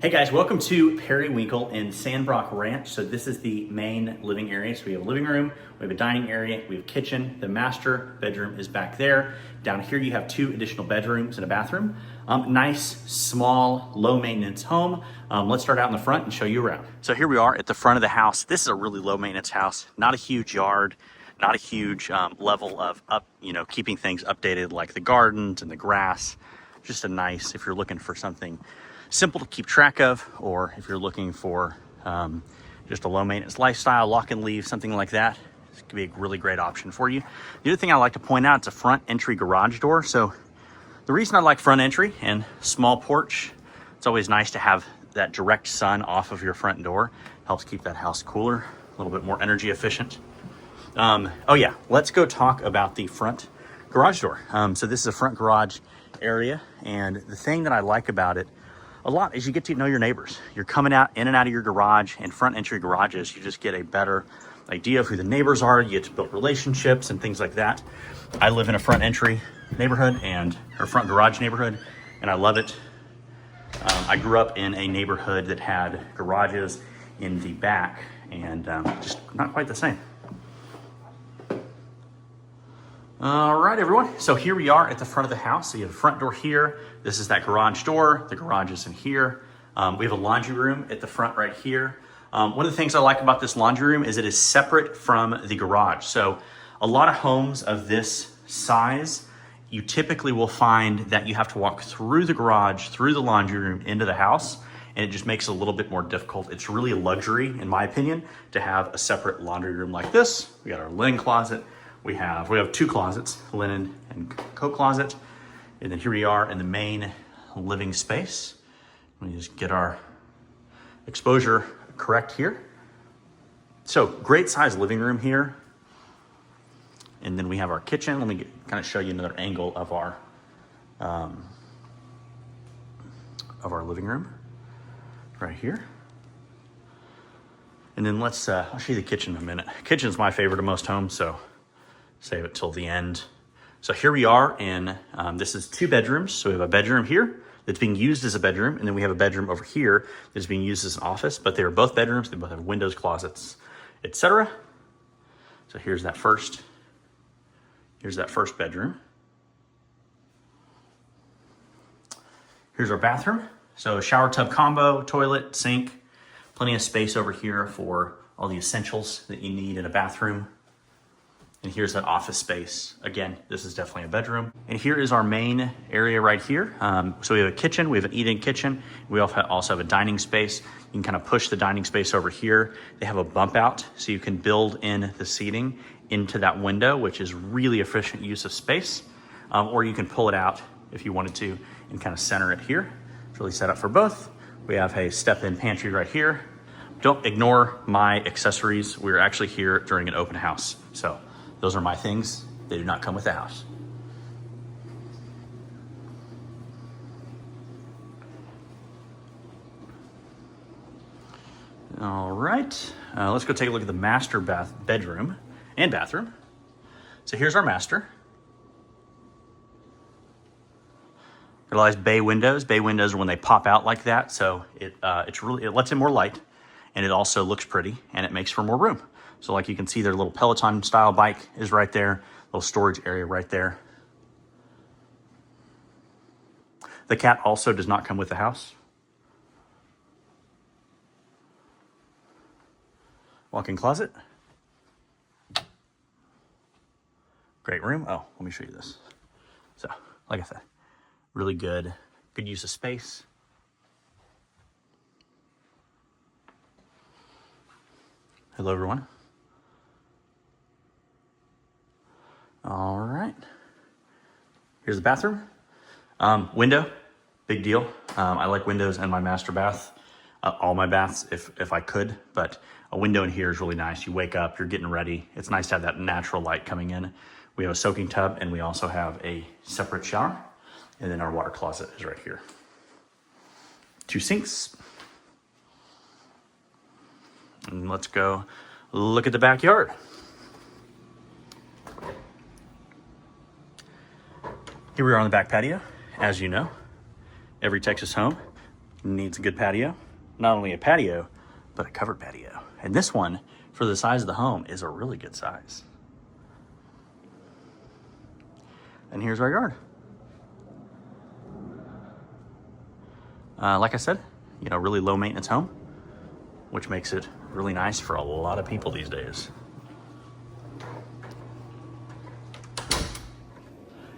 Hey guys, welcome to Periwinkle in Sandbrock Ranch. So this is the main living area. So we have a living room, we have a dining area, we have a kitchen. The master bedroom is back there. Down here you have 2 additional bedrooms and a bathroom. Nice, small, low maintenance home. Let's start out in the front and show you around. So here we are at the front of the house. This is a really low maintenance house, not a huge yard, not a huge level of keeping things updated like the gardens and the grass. Just a nice, if you're looking for something simple to keep track of, or if you're looking for just a low maintenance lifestyle, lock and leave, something like that, this could be a really great option for you. The other thing I like to point out, it's a front entry garage door. So the reason I like front entry and small porch, it's always nice to have that direct sun off of your front door. Helps keep that house cooler, a little bit more energy efficient. Oh yeah, let's go talk about the front garage door. So this is a front garage area, and the thing that I like about it a lot is you get to know your neighbors. You're coming out in and out of your garage, and front entry garages, you just get a better idea of who the neighbors are. You get to build relationships and things like that. I live in a front entry neighborhood or front garage neighborhood, and I love it. I grew up in a neighborhood that had garages in the back, and just not quite the same. All right, everyone. So here we are at the front of the house. So you have a front door here. This is that garage door. The garage is in here. We have a laundry room at the front right here. One of the things I like about this laundry room is it is separate from the garage. So a lot of homes of this size, you typically will find that you have to walk through the garage, through the laundry room, into the house, and it just makes it a little bit more difficult. It's really a luxury, in my opinion, to have a separate laundry room like this. We got our linen closet. We have 2 closets, linen and coat closet. And then here we are in the main living space. Let me just get our exposure correct here. So great size living room here. And then we have our kitchen. Let me kind of show you another angle of our living room right here. And then I'll show you the kitchen in a minute. Kitchen's my favorite of most homes, so save it till the end. So here we are in, this is 2 bedrooms. So we have a bedroom here that's being used as a bedroom, and then we have a bedroom over here that's being used as an office, but they are both bedrooms. They both have windows, closets, etc. So here's that first bedroom. Here's our bathroom. So shower tub combo, toilet, sink, plenty of space over here for all the essentials that you need in a bathroom. And here's that office space. Again, this is definitely a bedroom. And here is our main area right here. So we have a kitchen, we have an eat-in kitchen. We also have a dining space. You can kind of push the dining space over here. They have a bump out, so you can build in the seating into that window, which is really efficient use of space. Or you can pull it out if you wanted to and kind of center it here. It's really set up for both. We have a step-in pantry right here. Don't ignore my accessories. We're actually here during an open house. So those are my things. They do not come with the house. All right, let's go take a look at the master bedroom and bathroom. So here's our master. Realize bay windows. Bay windows are when they pop out like that, so it lets in more light, and it also looks pretty, and it makes for more room. So like you can see, their little Peloton style bike is right there, little storage area right there. The cat also does not come with the house. Walk-in closet. Great room. Oh, let me show you this. So, like I said, really good use of space. Hello, everyone. All right. Here's the bathroom. Window, big deal. I like windows in my master bath. All my baths, if I could, but a window in here is really nice. You wake up, you're getting ready. It's nice to have that natural light coming in. We have a soaking tub, and we also have a separate shower. And then our water closet is right here. 2 sinks. And let's go look at the backyard. Here we are on the back patio. As you know, every Texas home needs a good patio. Not only a patio, but a covered patio. And this one, for the size of the home, is a really good size. And here's our yard. Like I said, you know, really low maintenance home, which makes it really nice for a lot of people these days.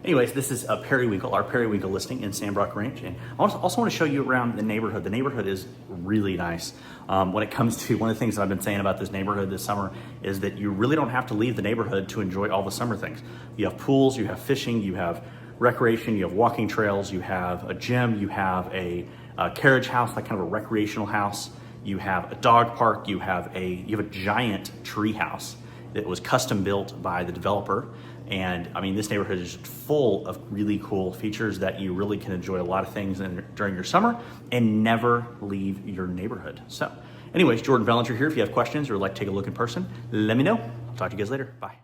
Anyways, this is a Periwinkle, our Periwinkle listing in Sandbrock Ranch. And I also want to show you around the neighborhood. The neighborhood is really nice. When it comes to one of the things that I've been saying about this neighborhood this summer is that you really don't have to leave the neighborhood to enjoy all the summer things. You have pools, you have fishing, you have recreation, you have walking trails, you have a gym, you have a carriage house, like kind of a recreational house. You have a dog park, you have a giant tree house that was custom built by the developer. And I mean, this neighborhood is full of really cool features that you really can enjoy a lot of things during your summer and never leave your neighborhood. So anyways, Jordan Bellinger here. If you have questions or would like to take a look in person, let me know. I'll talk to you guys later. Bye.